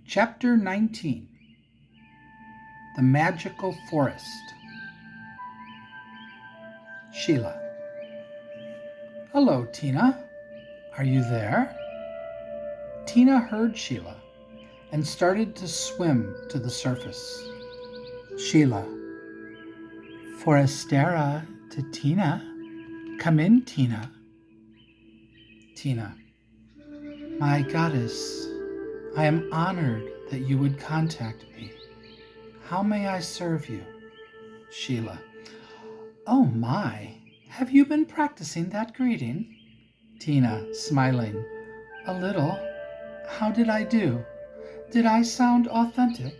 Chapter 19 The Magical Forest. Sheila. Hello, Tina. Are you there? Tina heard Sheila and started to swim to the surface. Sheila. Forestera to Tina. Come in, Tina. Tina. My goddess, I am honored that you would contact me. How may I serve you? Sheila. Oh my, have you been practicing that greeting? Tina, smiling. A little. How did I do? Did I sound authentic?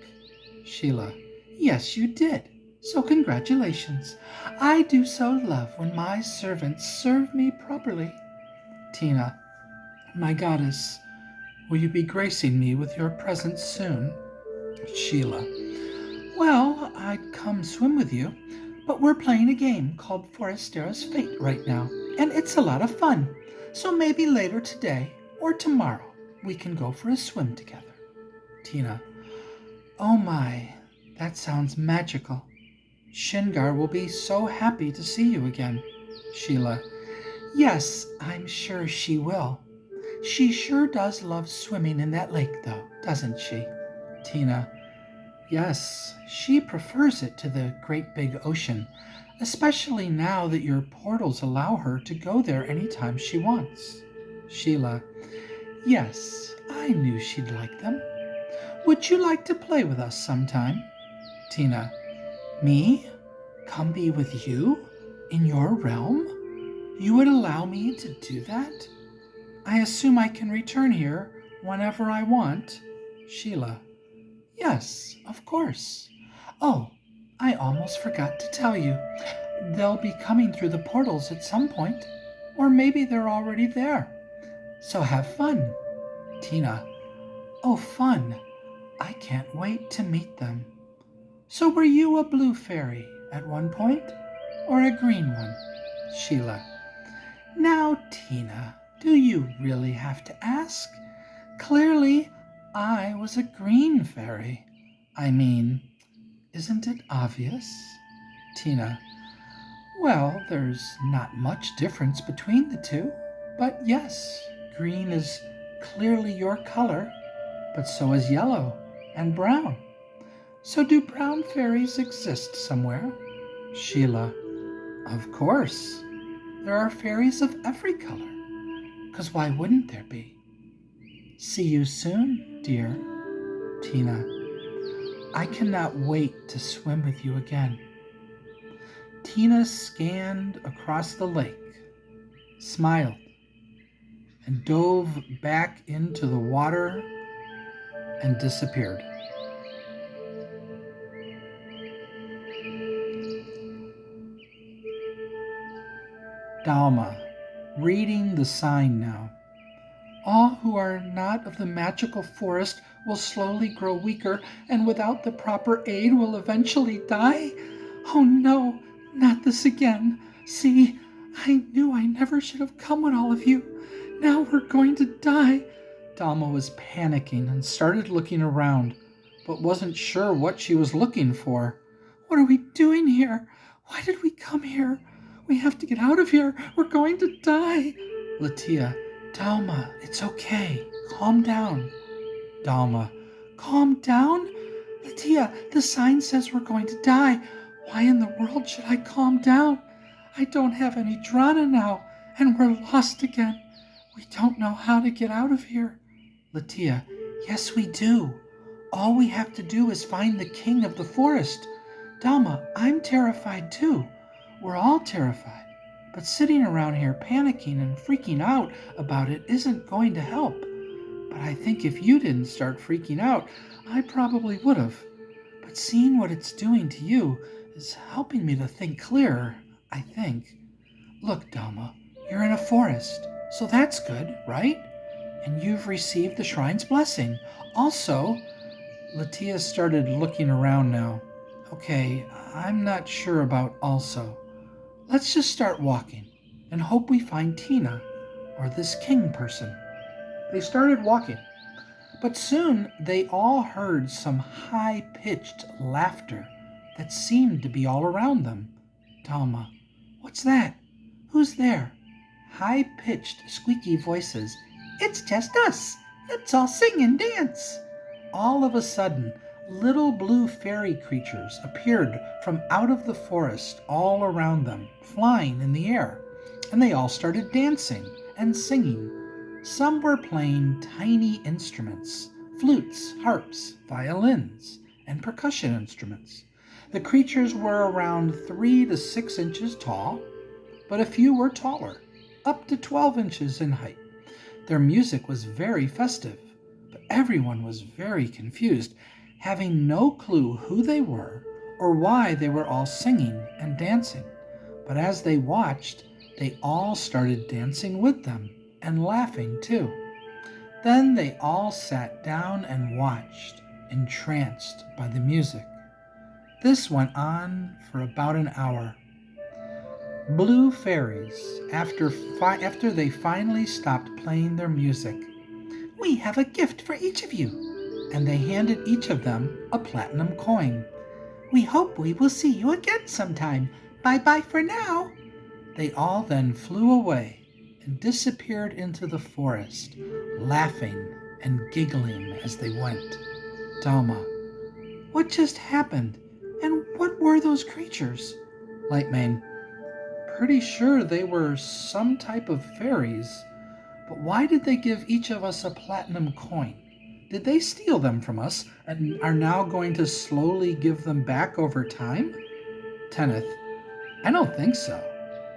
Sheila. Yes, you did. So congratulations. I do so love when my servants serve me properly. Tina. My goddess, will you be gracing me with your presence soon? Sheila. Well, I'd come swim with you, but we're playing a game called Forestera's Fate right now, and it's a lot of fun. So maybe later today or tomorrow we can go for a swim together. Tina. Oh my, that sounds magical. Shingar will be so happy to see you again. Sheila. Yes, I'm sure she will. She sure does love swimming in that lake though, doesn't she? Tina. Yes, she prefers it to the great big ocean, especially now that your portals allow her to go there anytime she wants. Sheila. Yes, I knew she'd like them. Would you like to play with us sometime? Tina. Me? Come be with you? In your realm? You would allow me to do that? I assume I can return here whenever I want. Sheila. Yes, of course. Oh, I almost forgot to tell you. They'll be coming through the portals at some point, or maybe they're already there. So have fun. Tina. Oh, fun. I can't wait to meet them. So were you a blue fairy at one point, or a green one? Sheila. Now, Tina, do you really have to ask? Clearly, I was a green fairy. I mean, isn't it obvious? Tina. Well, there's not much difference between the two, but yes, green is clearly your color, but so is yellow and brown. So do brown fairies exist somewhere? Sheila. Of course. There are fairies of every color, 'cause why wouldn't there be? See you soon, dear. Tina. I cannot wait to swim with you again. Tina scanned across the lake, smiled, and dove back into the water and disappeared. Dalma, reading the sign now. All who are not of the magical forest will slowly grow weaker, and without the proper aid will eventually die. Oh no, not this again. See, I knew I never should have come with all of you. Now we're going to die. Dalma was panicking and started looking around, but wasn't sure what she was looking for. What are we doing here? Why did we come here? We have to get out of here. We're going to die. Latia. Dalma, it's okay. Calm down. Dalma. Calm down? Latia, the sign says we're going to die. Why in the world should I calm down? I don't have any Drana now, and we're lost again. We don't know how to get out of here. Latia. Yes, we do. All we have to do is find the king of the forest. Dalma, I'm terrified too. We're all terrified. But sitting around here panicking and freaking out about it isn't going to help. But I think if you didn't start freaking out, I probably would have. But seeing what it's doing to you is helping me to think clearer, I think. Look, Dalma, you're in a forest, so that's good, right? And you've received the shrine's blessing. Also, Latia started looking around now. Okay, I'm not sure about also. Let's just start walking and hope we find Tina or this king person. They started walking, But soon they all heard some high-pitched laughter that seemed to be all around them. Dalma, what's that? Who's there? High-pitched, squeaky voices. It's just us. Let's all sing and dance. All of a sudden, little blue fairy creatures appeared from out of the forest all around them, flying in the air, and they all started dancing and singing. Some were playing tiny instruments, flutes, harps, violins, and percussion instruments. The creatures were around 3 to 6 inches tall, but a few were taller, up to 12 inches in height. Their music was very festive, but everyone was very confused, having no clue who they were or why they were all singing and dancing. But as they watched, they all started dancing with them and laughing too. Then they all sat down and watched, entranced by the music. This went on for about an hour. Blue fairies, after they finally stopped playing their music, "We have a gift for each of you," and they handed each of them a platinum coin. "We hope we will see you again sometime. Bye-bye for now." They all then flew away and disappeared into the forest, laughing and giggling as they went. Dalma, what just happened? And what were those creatures? Lightmane, pretty sure they were some type of fairies, but why did they give each of us a platinum coin? Did they steal them from us and are now going to slowly give them back over time? Tenneth, I don't think so.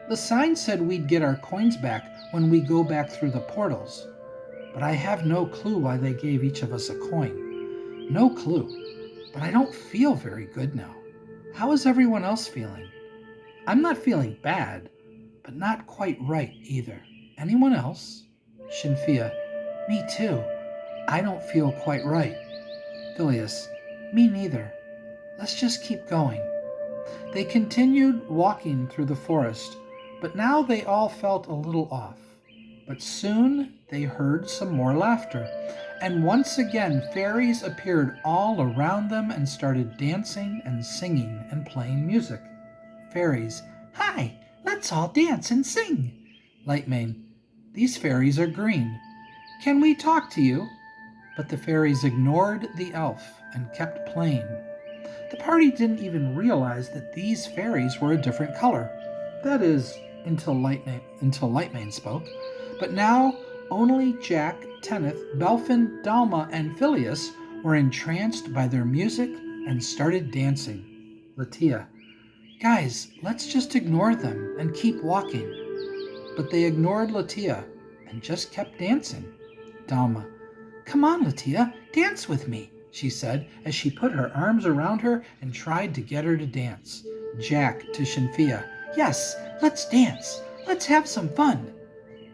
The sign said we'd get our coins back when we go back through the portals, but I have no clue why they gave each of us a coin. No clue, but I don't feel very good now. How is everyone else feeling? I'm not feeling bad, but not quite right either. Anyone else? Shinfia, me too. I don't feel quite right. Phileas, me neither. Let's just keep going. They continued walking through the forest, but now they all felt a little off. But soon they heard some more laughter, and once again fairies appeared all around them and started dancing and singing and playing music. Fairies, hi, let's all dance and sing. Lightmane, these fairies are green. Can we talk to you? But the fairies ignored the elf and kept playing. The party didn't even realize that these fairies were a different color. That is, until Lightmane spoke. But now only Jack, Tenneth, Belfin, Dalma, and Phileas were entranced by their music and started dancing. Latia, guys, let's just ignore them and keep walking. But they ignored Latia and just kept dancing. Dalma, come on, Latia, dance with me, she said as she put her arms around her and tried to get her to dance. Jack to Shinfia, yes, let's dance. Let's have some fun.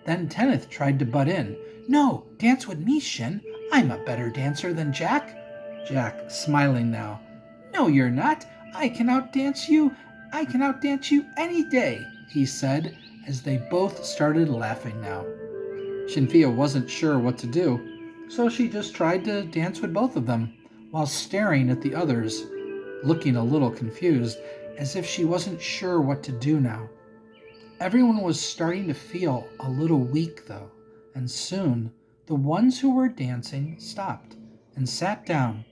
Then Tenneth tried to butt in. No, dance with me, Shin. I'm a better dancer than Jack. Jack, smiling now. No, you're not. I can outdance you any day, he said as they both started laughing now. Shinfia wasn't sure what to do, so she just tried to dance with both of them while staring at the others, looking a little confused, as if she wasn't sure what to do now. Everyone was starting to feel a little weak, though, and soon the ones who were dancing stopped and sat down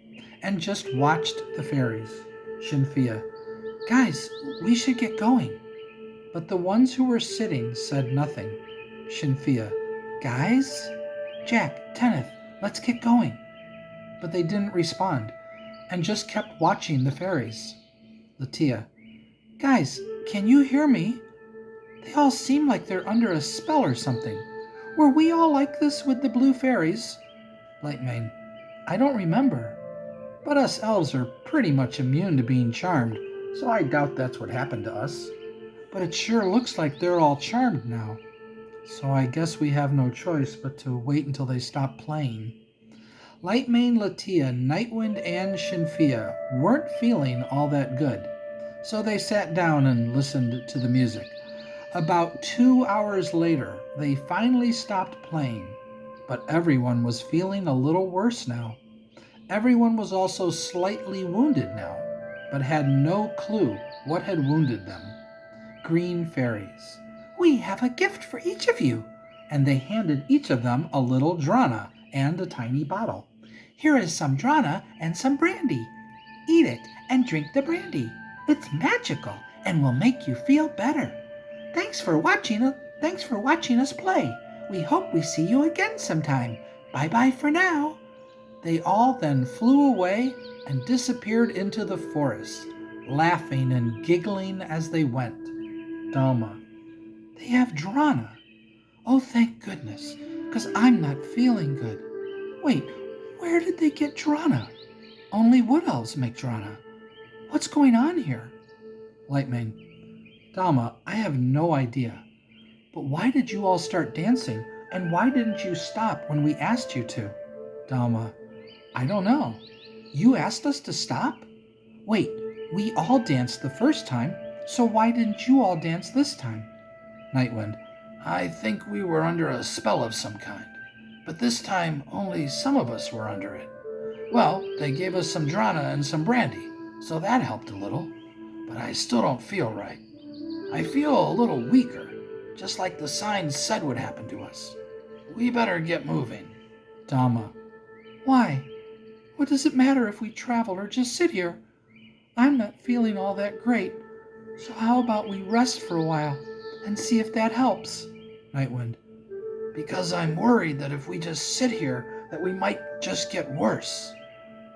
and just watched the fairies. Shinfia, guys, we should get going. But the ones who were sitting said nothing. Shinfia, guys? Jack, Tenneth, let's get going. But they didn't respond and just kept watching the fairies. Latia, guys, can you hear me? They all seem like they're under a spell or something. Were we all like this with the blue fairies? Lightmane, I don't remember. But us elves are pretty much immune to being charmed, so I doubt that's what happened to us. But it sure looks like they're all charmed now. So I guess we have no choice but to wait until they stop playing. Lightmane, Latia, Nightwind, and Shinfia weren't feeling all that good, so they sat down and listened to the music. About 2 hours later, they finally stopped playing, but everyone was feeling a little worse now. Everyone was also slightly wounded now, but had no clue what had wounded them. Green fairies. "We have a gift for each of you," and they handed each of them a little drana and a tiny bottle. "Here is some drana and some brandy. Eat it and drink the brandy. It's magical and will make you feel better. Thanks for watching us play. We hope we see you again sometime. Bye-bye for now." They all then flew away and disappeared into the forest, laughing and giggling as they went. Dalma. "They have drana. Oh, thank goodness, because I'm not feeling good. Wait, where did they get drana? Only wood elves make drana. What's going on here?" Lightmane. "Dalma, I have no idea. But why did you all start dancing, and why didn't you stop when we asked you to?" Dalma. "I don't know. You asked us to stop? Wait, we all danced the first time, so why didn't you all dance this time?" Nightwind. "I think we were under a spell of some kind, but this time only some of us were under it. Well, they gave us some drana and some brandy, so that helped a little, but I still don't feel right. I feel a little weaker, just like the signs said would happen to us. We better get moving." Dalma. "Why? What does it matter if we travel or just sit here? I'm not feeling all that great, so how about we rest for a while and see if that helps?" Nightwind. "Because I'm worried that if we just sit here, that we might just get worse.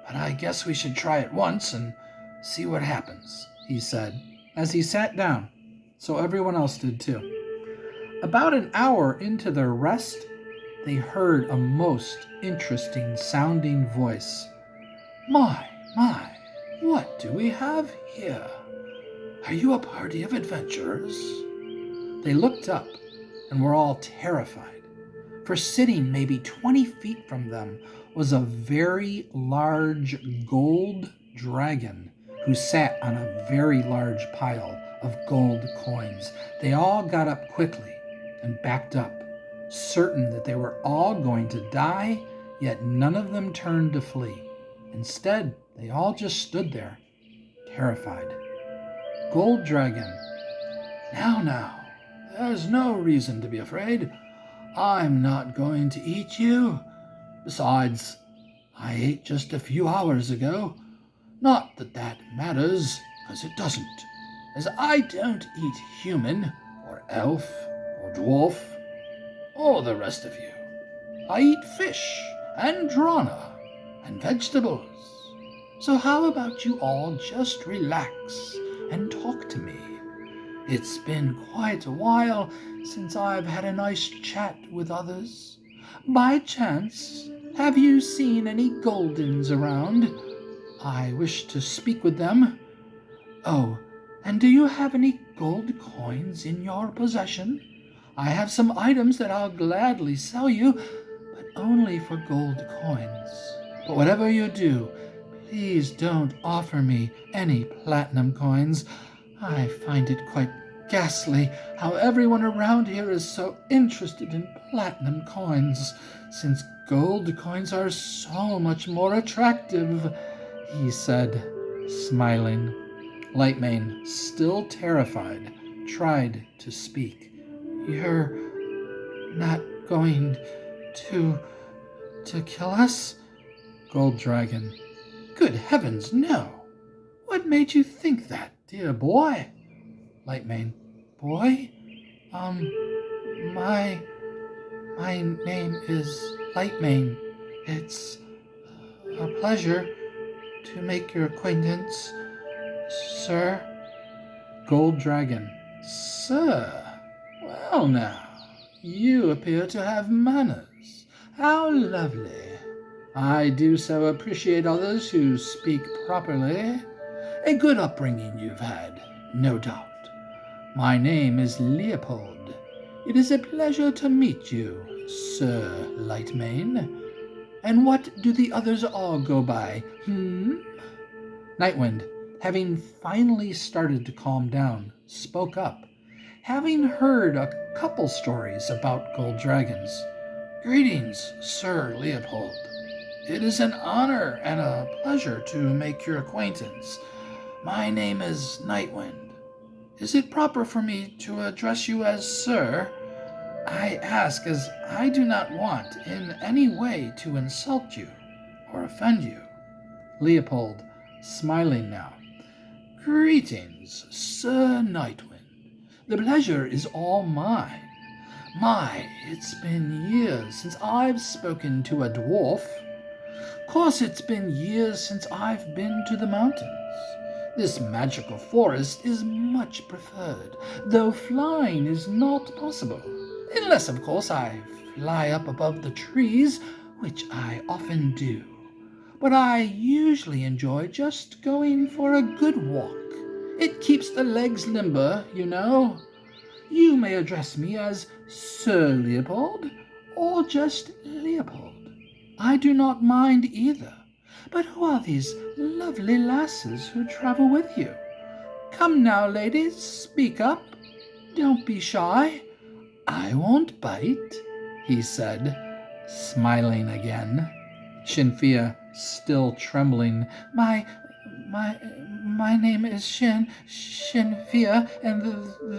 But I guess we should try it once and see what happens," he said, as he sat down, so everyone else did too. About an hour into their rest, they heard a most interesting sounding voice. My, what do we have here? Are you a party of adventurers?" They looked up and were all terrified, for sitting maybe 20 feet from them was a very large gold dragon who sat on a very large pile of gold coins. They all got up quickly and backed up, certain that they were all going to die, yet none of them turned to flee. Instead, they all just stood there, terrified. Gold Dragon. Now, there's no reason to be afraid. I'm not going to eat you. Besides, I ate just a few hours ago. Not that that matters, because it doesn't, as I don't eat human, or elf, or dwarf, or the rest of you. I eat fish, and drana, and vegetables. So how about you all just relax and talk to me? It's been quite a while since I've had a nice chat with others. By chance, have you seen any Goldens around? I wish to speak with them. Oh, and do you have any gold coins in your possession? I have some items that I'll gladly sell you, but only for gold coins. But whatever you do, please don't offer me any platinum coins. I find it quite ghastly how everyone around here is so interested in platinum coins, since gold coins are so much more attractive," he said, smiling. Lightmane, still terrified, tried to speak. "You're not going to kill us?" Gold Dragon. "Good heavens, no! What made you think that, dear boy?" Lightmane. "Boy? My name is Lightmane. It's a pleasure to make your acquaintance, sir." Gold Dragon. "Sir? Well now, you appear to have manners. How lovely. I do so appreciate others who speak properly. A good upbringing you've had, no doubt. My name is Leopold. It is a pleasure to meet you, Sir Lightmane. And what do the others all go by, Nightwind, having finally started to calm down, spoke up, having heard a couple stories about gold dragons. Greetings, Sir Leopold. It is an honor and a pleasure to make your acquaintance. My name is Nightwind. Is it proper for me to address you as Sir? I ask as I do not want in any way to insult you or offend you. Leopold, smiling now. Greetings, Sir Nightwind. The pleasure is all mine. It's been years since I've spoken to a dwarf. Course, it's been years since I've been to the mountains. This magical forest is much preferred, though flying is not possible. Unless, of course, I fly up above the trees, which I often do. But I usually enjoy just going for a good walk. It keeps the legs limber, you know. You may address me as Sir Leopold, or just Leopold. I do not mind either. But who are these lovely lasses who travel with you? Come now, ladies, speak up. Don't be shy. I won't bite, he said, smiling again. Shinfia, still trembling. My name is Shinfia, and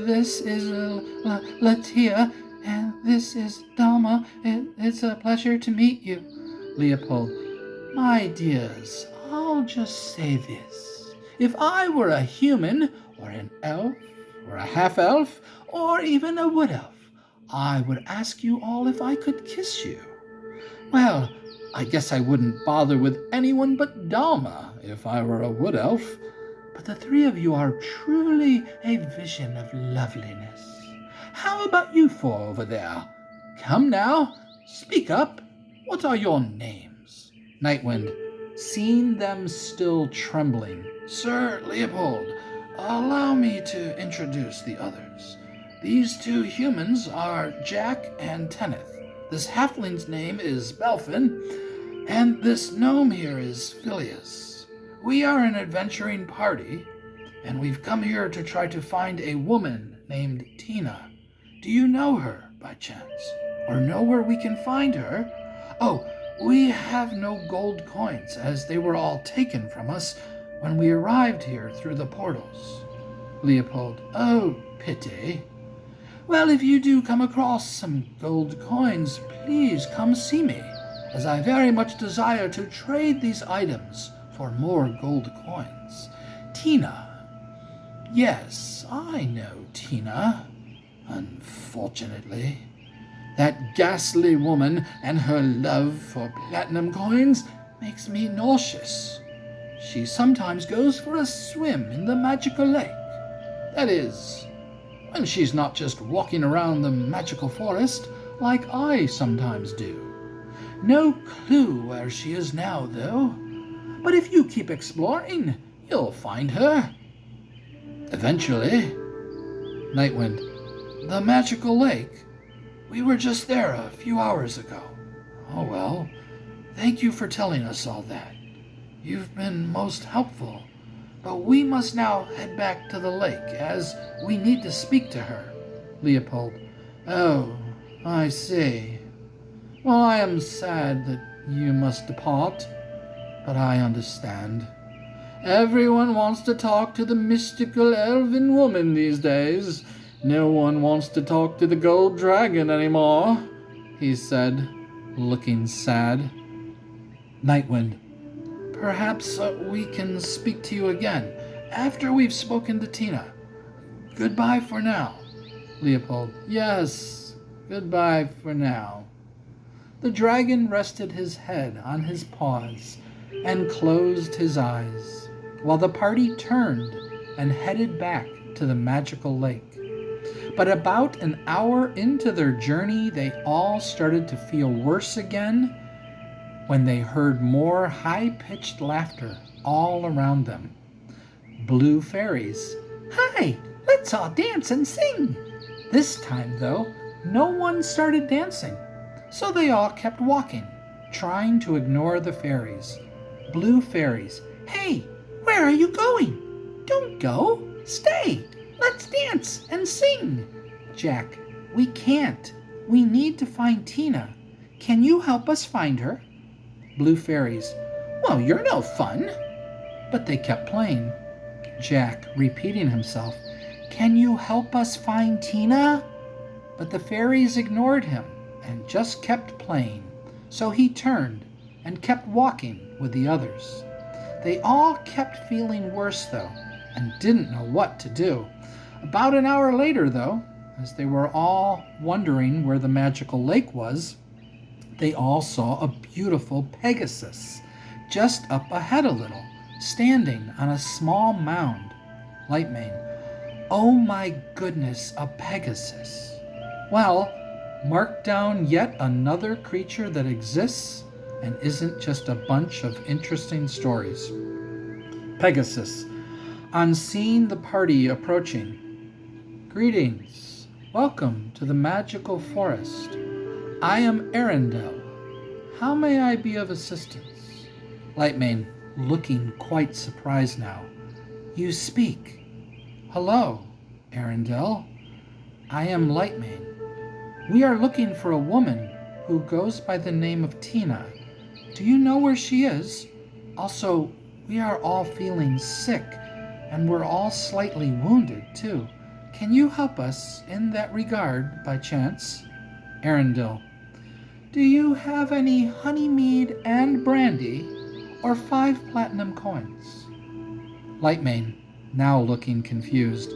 this is Latia, and this is Dalma. It's a pleasure to meet you. Leopold, my dears, I'll just say this. If I were a human, or an elf, or a half-elf, or even a wood-elf, I would ask you all if I could kiss you. Well, I guess I wouldn't bother with anyone but Dalma if I were a wood elf. But the three of you are truly a vision of loveliness. How about you four over there? Come now, speak up. What are your names? Nightwind, seeing them still trembling. Sir Leopold, allow me to introduce the others. These two humans are Jack and Tenneth. This halfling's name is Belfin, and this gnome here is Phileas. We are an adventuring party, and we've come here to try to find a woman named Tina. Do you know her, by chance? Or know where we can find her? Oh, we have no gold coins, as they were all taken from us when we arrived here through the portals. Leopold, oh, pity. Well, if you do come across some gold coins, please come see me, as I very much desire to trade these items for more gold coins. Tina. Yes, I know Tina. Unfortunately. That ghastly woman and her love for platinum coins makes me nauseous. She sometimes goes for a swim in the magical lake. That is, when she's not just walking around the magical forest like I sometimes do. No clue where she is now, though. But if you keep exploring, you'll find her. Eventually. Nightwind, the magical lake. We were just there a few hours ago. Oh well, thank you for telling us all that. You've been most helpful. But we must now head back to the lake, as we need to speak to her. Leopold, oh, I see. Well, I am sad that you must depart, but I understand. Everyone wants to talk to the mystical elven woman these days. No one wants to talk to the gold dragon anymore, he said, looking sad. Nightwind, perhaps we can speak to you again after we've spoken to Tina. Goodbye for now. Leopold, yes, goodbye for now. The dragon rested his head on his paws and closed his eyes, while the party turned and headed back to the magical lake. But about an hour into their journey, they all started to feel worse again when they heard more high-pitched laughter all around them. Blue fairies. Hi, let's all dance and sing. This time, though, no one started dancing, so they all kept walking, trying to ignore the fairies. Blue fairies. Hey, where are you going? Don't go. Stay. Let's dance and sing. Jack. We can't. We need to find Tina. Can you help us find her? Blue fairies, well, you're no fun. But they kept playing. Jack, repeating himself, can you help us find Tina? But the fairies ignored him and just kept playing. So he turned and kept walking with the others. They all kept feeling worse, though, and didn't know what to do. About an hour later, though, as they were all wondering where the magical lake was, they all saw a beautiful Pegasus just up ahead a little, standing on a small mound. Lightmane, oh my goodness, a Pegasus. Well, mark down yet another creature that exists and isn't just a bunch of interesting stories. Pegasus, on seeing the party approaching, greetings, welcome to the magical forest. I am Arendelle. How may I be of assistance? Lightmane, looking quite surprised now. You speak. Hello, Arendelle. I am Lightmane. We are looking for a woman who goes by the name of Tina. Do you know where she is? Also, we are all feeling sick, and we're all slightly wounded, too. Can you help us in that regard, by chance? Arendelle, do you have any honeymead and brandy, or 5 platinum coins? Lightmane, now looking confused.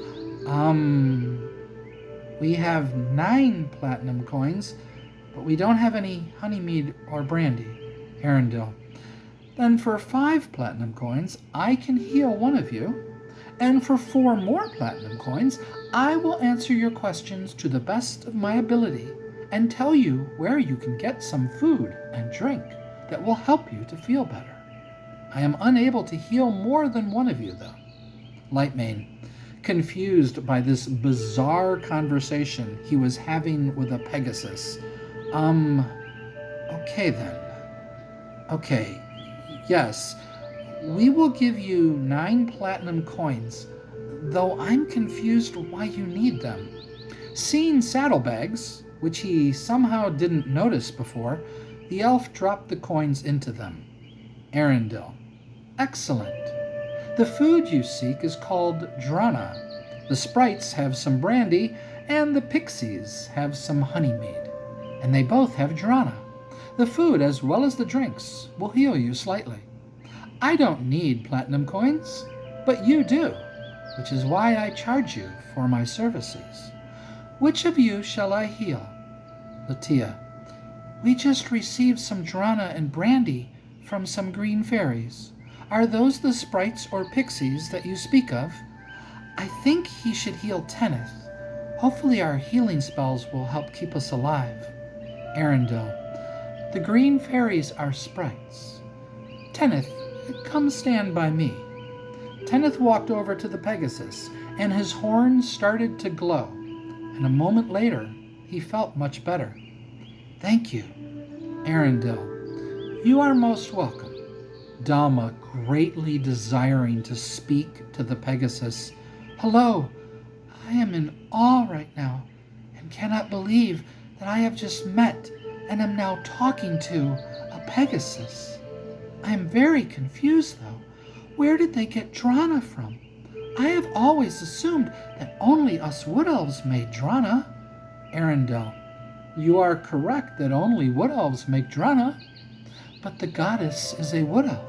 We have 9 platinum coins, but we don't have any honeymead or brandy. Arendelle, then for 5 platinum coins, I can heal one of you, and for 4 more platinum coins, I will answer your questions to the best of my ability and tell you where you can get some food and drink that will help you to feel better. I am unable to heal more than one of you, though. Lightmane, confused by this bizarre conversation he was having with a Pegasus. Okay then. Okay, yes, we will give you 9 platinum coins, though I'm confused why you need them. Seeing saddlebags, which he somehow didn't notice before, the elf dropped the coins into them. Arendelle, excellent. The food you seek is called Drana. The sprites have some brandy, and the pixies have some honeymead, and they both have Drana. The food, as well as the drinks, will heal you slightly. I don't need platinum coins, but you do, which is why I charge you for my services. Which of you shall I heal? Latia, we just received some Drana and brandy from some green fairies. Are those the sprites or pixies that you speak of? I think he should heal Tenneth. Hopefully our healing spells will help keep us alive. Arendelle, the green fairies are sprites. Tenneth, come stand by me. Tenneth walked over to the Pegasus, and his horns started to glow, and a moment later, he felt much better. Thank you. Arendelle, you are most welcome. Dalma, greatly desiring to speak to the Pegasus. Hello, I am in awe right now, and cannot believe that I have just met and am now talking to a Pegasus. I am very confused, though. Where did they get Drana from? I have always assumed that only us wood elves made Drana. Arendelle, you are correct that only wood elves make Drana, but the goddess is a wood elf,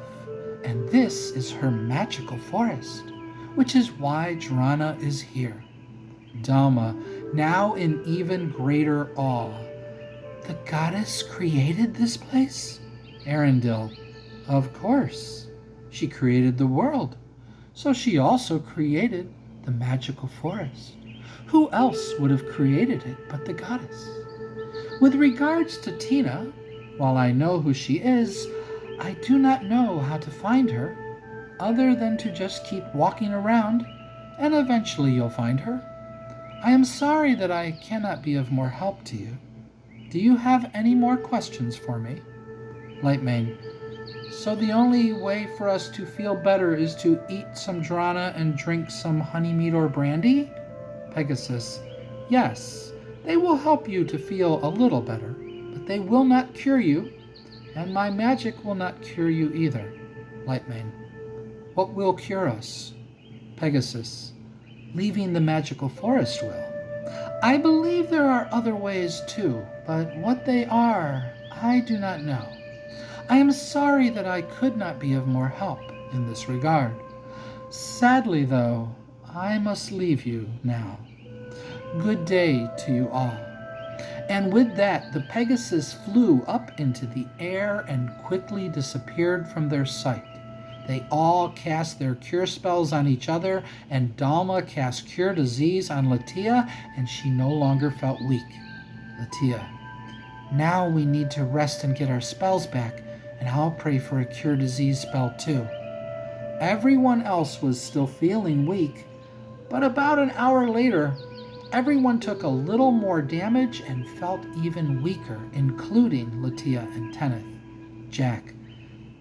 and this is her magical forest, which is why Drana is here. Dalma, now in even greater awe. The goddess created this place? Arendelle, of course. She created the world, so she also created the magical forest. Who else would have created it but the goddess? With regards to Tina, while I know who she is, I do not know how to find her, other than to just keep walking around, and eventually you'll find her. I am sorry that I cannot be of more help to you. Do you have any more questions for me? Lightmane, so the only way for us to feel better is to eat some Drana and drink some honeymead or brandy? Pegasus, yes, they will help you to feel a little better, but they will not cure you, and my magic will not cure you either. Lightmane. What will cure us? Pegasus. Leaving the magical forest will. I believe there are other ways too, but what they are, I do not know. I am sorry that I could not be of more help in this regard. Sadly, though, I must leave you now. Good day to you all. And with that, the Pegasus flew up into the air and quickly disappeared from their sight. They all cast their cure spells on each other, and Dalma cast Cure Disease on Latia, and she no longer felt weak. Latia. Now we need to rest and get our spells back, and I'll pray for a Cure Disease spell too. Everyone else was still feeling weak, but about an hour later, everyone took a little more damage and felt even weaker, including Latia and Tenneth. Jack.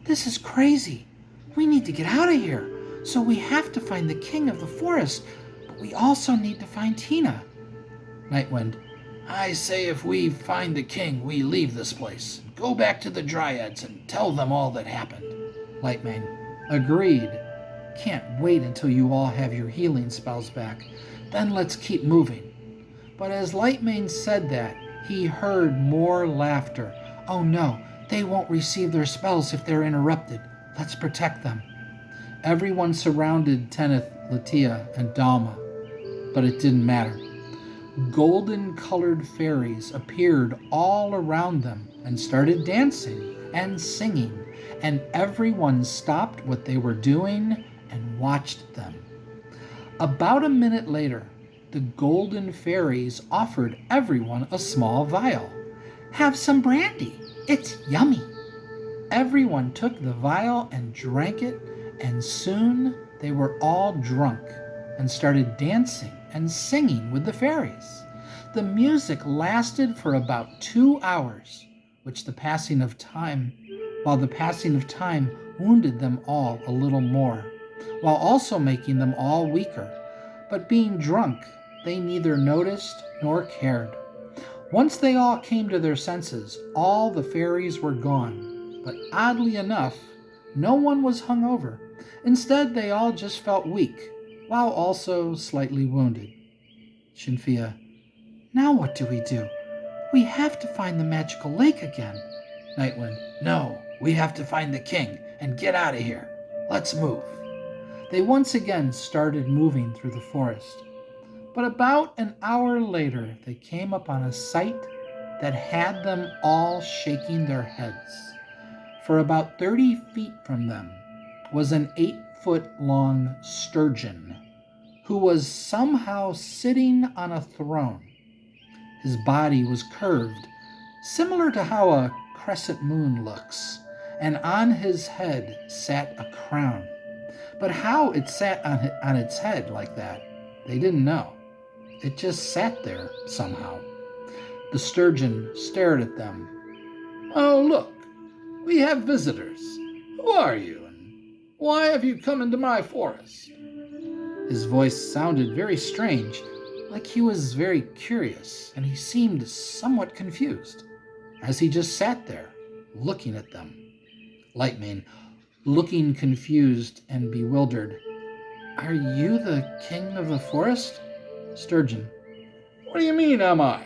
This is crazy. We need to get out of here. So we have to find the king of the forest, but we also need to find Tina. Nightwind. I say if we find the king, we leave this place. Go back to the Dryads and tell them all that happened. Lightmane. Agreed. Can't wait until you all have your healing spells back. Then let's keep moving. But as Lightmane said that, he heard more laughter. Oh no, they won't receive their spells if they're interrupted. Let's protect them. Everyone surrounded Tenneth, Latia, and Dalma, but it didn't matter. Golden-colored fairies appeared all around them and started dancing and singing, and everyone stopped what they were doing and watched them. About a minute later, the golden fairies offered everyone a small vial. Have some brandy. It's yummy. Everyone took the vial and drank it, and soon they were all drunk and started dancing and singing with the fairies. The music lasted for about 2 hours, while the passing of time wounded them all a little more, while also making them all weaker. But being drunk, they neither noticed nor cared. Once they all came to their senses, all the fairies were gone. But oddly enough, no one was hungover. Instead, they all just felt weak, while also slightly wounded. Shinfia. Now what do? We have to find the magical lake again. Nightwind. No, we have to find the king and get out of here. Let's move. They once again started moving through the forest. But about an hour later, they came upon a sight that had them all shaking their heads. For about 30 feet from them was an 8-foot-long sturgeon, who was somehow sitting on a throne. His body was curved, similar to how a crescent moon looks, and on his head sat a crown. But how it sat on its head like that, they didn't know. It just sat there somehow. The sturgeon stared at them. Oh, look. We have visitors. Who are you, and why have you come into my forest? His voice sounded very strange, like he was very curious, and he seemed somewhat confused, as he just sat there, looking at them. Lightmane, looking confused and bewildered. Are you the king of the forest? Sturgeon. What do you mean, am I?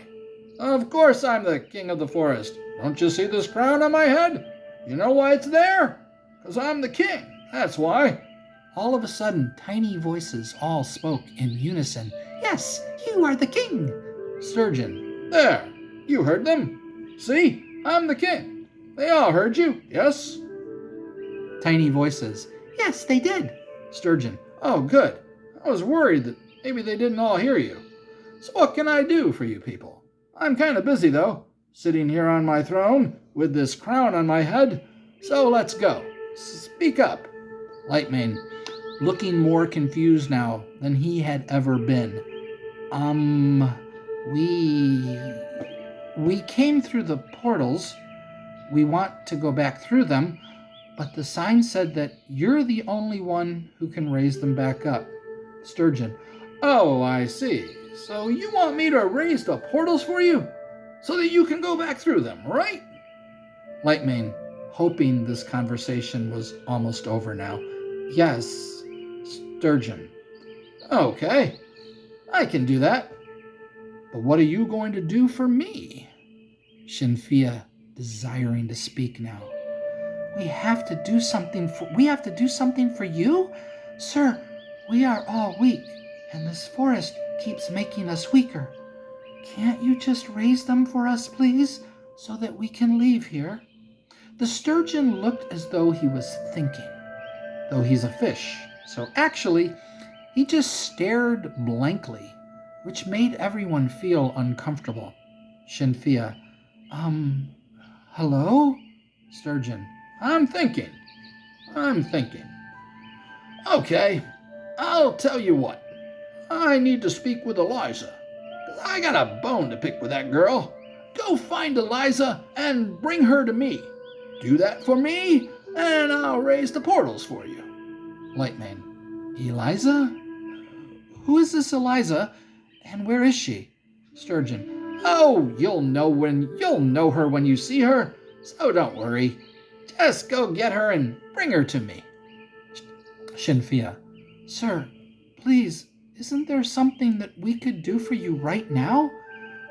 Of course I'm the king of the forest. Don't you see this crown on my head? You know why it's there? Because I'm the king, that's why. All of a sudden, tiny voices all spoke in unison. Yes, you are the king. Sturgeon. There, you heard them. See, I'm the king. They all heard you, yes? Tiny voices. Yes, they did. Sturgeon. Oh, good. I was worried that maybe they didn't all hear you. So what can I do for you people? I'm kind of busy, though, sitting here on my throne with this crown on my head. So let's go. Speak up. Lightmane, looking more confused now than he had ever been. We came through the portals. We want to go back through them, but the sign said that you're the only one who can raise them back up. Sturgeon. Oh, I see. So you want me to raise the portals for you? so that you can go back through them, right? Lightmane, hoping this conversation was almost over now. Yes, Sturgeon. Okay, I can do that. But what are you going to do for me? Shinfia, desiring to speak now. We have to do something for you? Sir, we are all weak, and this forest keeps making us weaker. Can't you just raise them for us, please, so that we can leave here? The sturgeon looked as though he was thinking, though he's a fish. So actually, he just stared blankly, which made everyone feel uncomfortable. Shinfia, hello? Sturgeon, I'm thinking. Okay, I'll tell you what. I need to speak with Eliza. I got a bone to pick with that girl. Go find Eliza and bring her to me. Do that for me, and I'll raise the portals for you. Lightmane, Eliza? Who is this Eliza, and where is she? Sturgeon, oh, you'll know her when you see her, so don't worry. Just go get her and bring her to me. Shinfia, sir, please, isn't there something that we could do for you right now?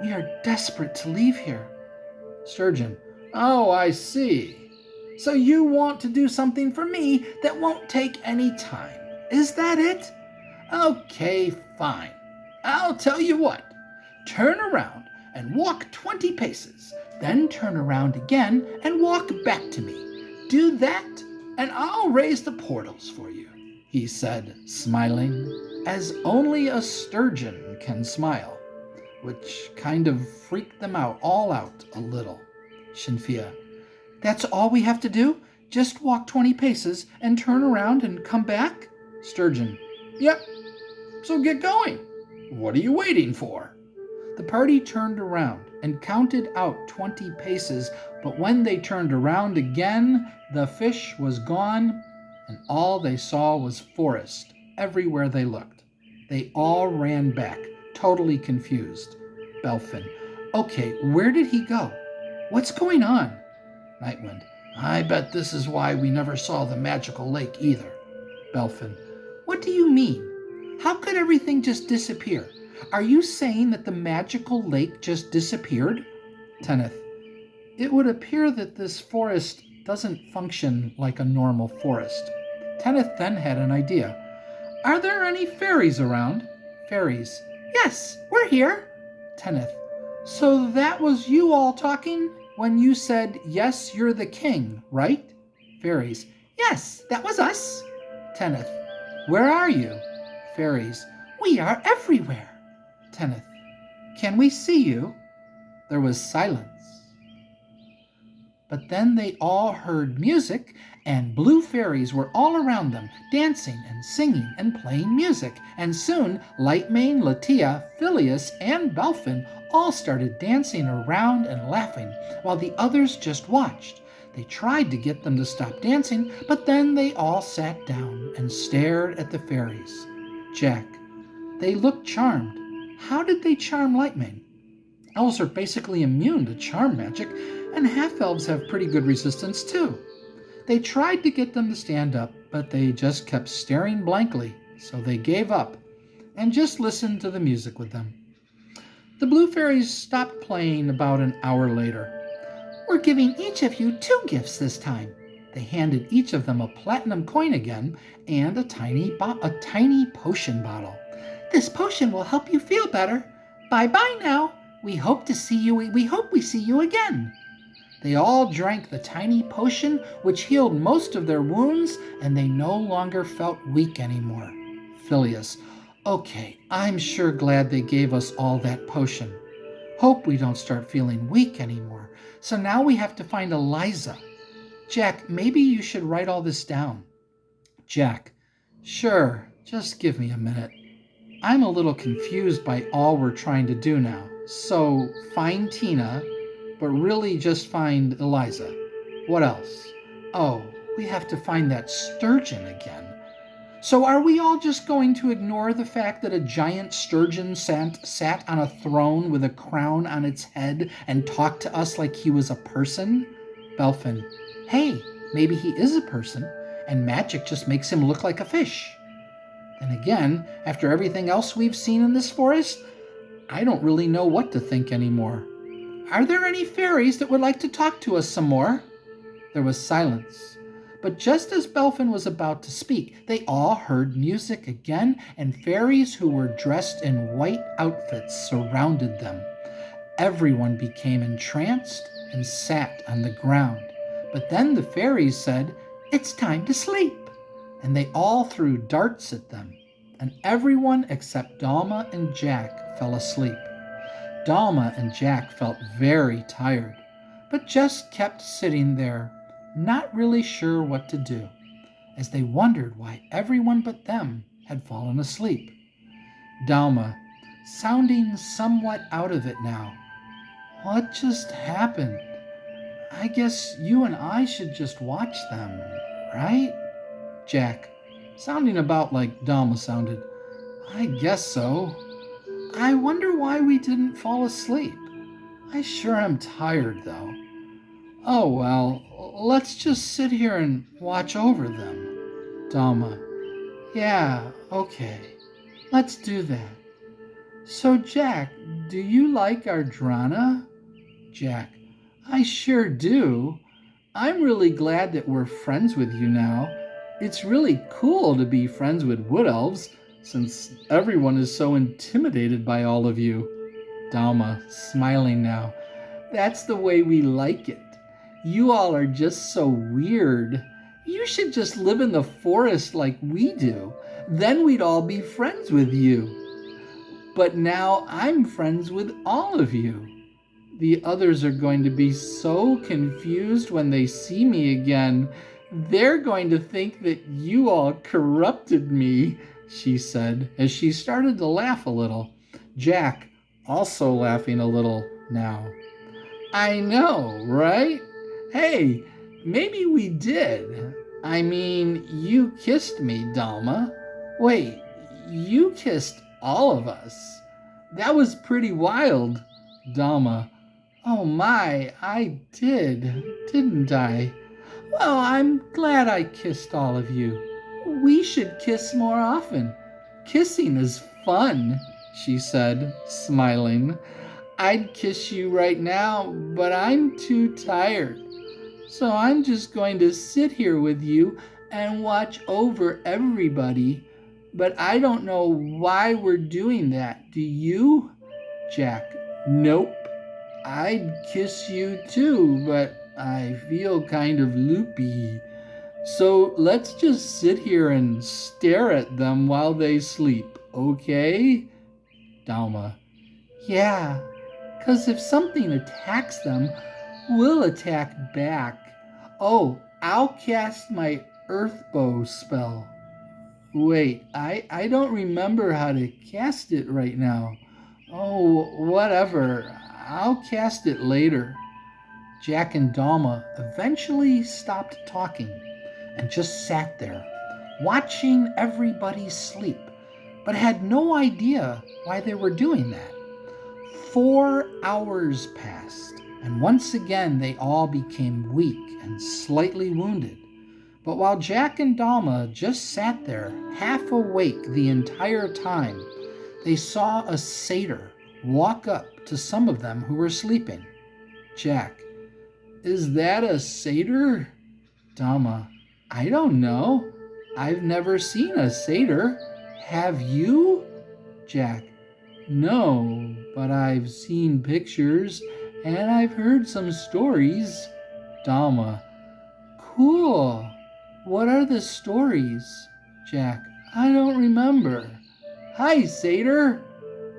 We are desperate to leave here. Sturgeon, oh, I see. So you want to do something for me that won't take any time. Is that it? Okay, fine. I'll tell you what. Turn around and walk 20 paces, then turn around again and walk back to me. Do that, and I'll raise the portals for you, he said, smiling, as only a sturgeon can smile, which kind of freaked them all out a little. Shinfia, that's all we have to do? Just walk 20 paces and turn around and come back? Sturgeon, yep, so get going. What are you waiting for? The party turned around and counted out 20 paces, but when they turned around again, the fish was gone, and all they saw was forest everywhere they looked. They all ran back, totally confused. Belfin, okay, where did he go? What's going on? Nightwind, I bet this is why we never saw the magical lake either. Belfin, what do you mean? How could everything just disappear? Are you saying that the magical lake just disappeared? Tenneth, it would appear that this forest doesn't function like a normal forest. Tenneth then had an idea. Are there any fairies around? Fairies, yes, we're here. Tenneth, so that was you all talking when you said, yes, you're the king, right? Fairies, yes, that was us. Tenneth, where are you? Fairies, we are everywhere. Tenneth, can we see you? There was silence. But then they all heard music, and blue fairies were all around them, dancing and singing and playing music. And soon, Lightmane, Latia, Phileas, and Belfin all started dancing around and laughing, while the others just watched. They tried to get them to stop dancing, but then they all sat down and stared at the fairies. Jack, they looked charmed. How did they charm Lightmane? Elves are basically immune to charm magic, and half-elves have pretty good resistance too. They tried to get them to stand up, but they just kept staring blankly, so they gave up and just listened to the music with them. The blue fairies stopped playing about an hour later. We're giving each of you 2 gifts this time. They handed each of them a platinum coin again and a tiny potion bottle. This potion will help you feel better. Bye-bye now. We hope we see you again. They all drank the tiny potion, which healed most of their wounds, and they no longer felt weak anymore. Phileas, okay, I'm sure glad they gave us all that potion. Hope we don't start feeling weak anymore. So now we have to find Eliza. Jack, maybe you should write all this down. Jack, sure, just give me a minute. I'm a little confused by all we're trying to do now. So, find Tina, but really just find Eliza. What else? Oh, we have to find that sturgeon again. So are we all just going to ignore the fact that a giant sturgeon sat on a throne with a crown on its head and talked to us like he was a person? Belfin: hey, maybe he is a person, and magic just makes him look like a fish. And again, after everything else we've seen in this forest, I don't really know what to think anymore. Are there any fairies that would like to talk to us some more? There was silence. But just as Belfin was about to speak, they all heard music again, and fairies who were dressed in white outfits surrounded them. Everyone became entranced and sat on the ground. But then the fairies said, "It's time to sleep." And they all threw darts at them. And everyone except Dalma and Jack fell asleep. Dalma and Jack felt very tired, but just kept sitting there, not really sure what to do, as they wondered why everyone but them had fallen asleep. Dalma, sounding somewhat out of it now, "What just happened? I guess you and I should just watch them, right?" Jack, sounding about like Dalma sounded, "I guess so. I wonder why we didn't fall asleep. I sure am tired, though. Oh well, let's just sit here and watch over them." Dalma, "Yeah, okay. Let's do that. So, Jack, do you like Ardrana?" Jack, "I sure do. I'm really glad that we're friends with you now. It's really cool to be friends with wood elves, since everyone is so intimidated by all of you." Dalma, smiling now, "That's the way we like it. You all are just so weird. You should just live in the forest like we do. Then we'd all be friends with you. But now I'm friends with all of you. The others are going to be so confused when they see me again. They're going to think that you all corrupted me," she said, as she started to laugh a little. Jack, also laughing a little now. "I know, right? Hey, maybe we did. I mean, you kissed me, Dalma. Wait, you kissed all of us. That was pretty wild." Dalma, "Oh my, I did, didn't I? Well, I'm glad I kissed all of you. We should kiss more often. Kissing is fun," she said, smiling. "I'd kiss you right now, but I'm too tired. So I'm just going to sit here with you and watch over everybody. But I don't know why we're doing that. Do you?" Jack, "Nope. I'd kiss you too, but I feel kind of loopy. So let's just sit here and stare at them while they sleep, okay?" Dalma, "Yeah, 'cause if something attacks them, we'll attack back. Oh, I'll cast my earth bow spell. Wait, I don't remember how to cast it right now. Oh, whatever. I'll cast it later." Jack and Dalma eventually stopped talking and just sat there, watching everybody sleep, but had no idea why they were doing that. 4 hours passed, and once again they all became weak and slightly wounded. But while Jack and Dalma just sat there, half awake the entire time, they saw a satyr walk up to some of them who were sleeping. Jack, "Is that a satyr?" Dalma, "I don't know. I've never seen a satyr. Have you?" Jack, "No, but I've seen pictures and I've heard some stories." Dalma, "Cool. What are the stories?" Jack, "I don't remember." "Hi, satyr.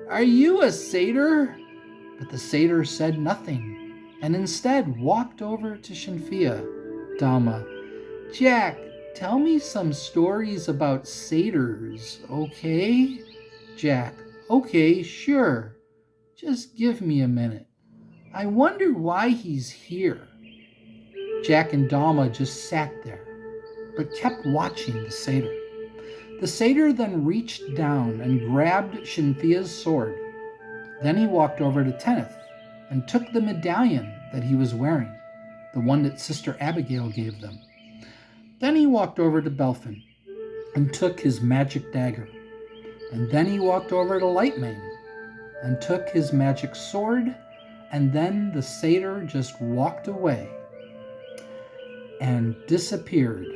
Are you a satyr?" But the satyr said nothing, and instead walked over to Shinfia. Dalma, "Jack, tell me some stories about satyrs, okay?" Jack, "Okay, sure. Just give me a minute. I wonder why he's here." Jack and Dalma just sat there, but kept watching the satyr. The satyr then reached down and grabbed Shinfia's sword. Then he walked over to Tenneth and took the medallion that he was wearing, the one that Sister Abigail gave them. Then he walked over to Belfin and took his magic dagger. And then he walked over to Lightmane and took his magic sword, and then the satyr just walked away and disappeared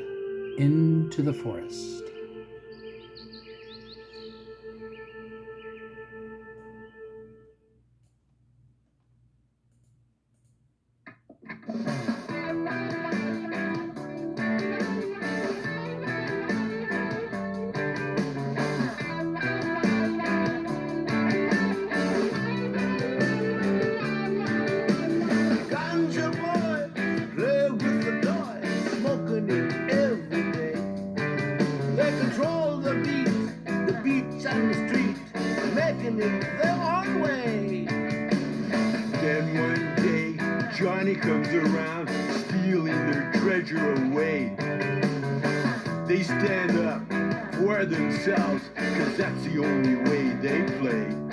into the forest. Johnny comes around, stealing their treasure away. They stand up for themselves, 'cause that's the only way they play.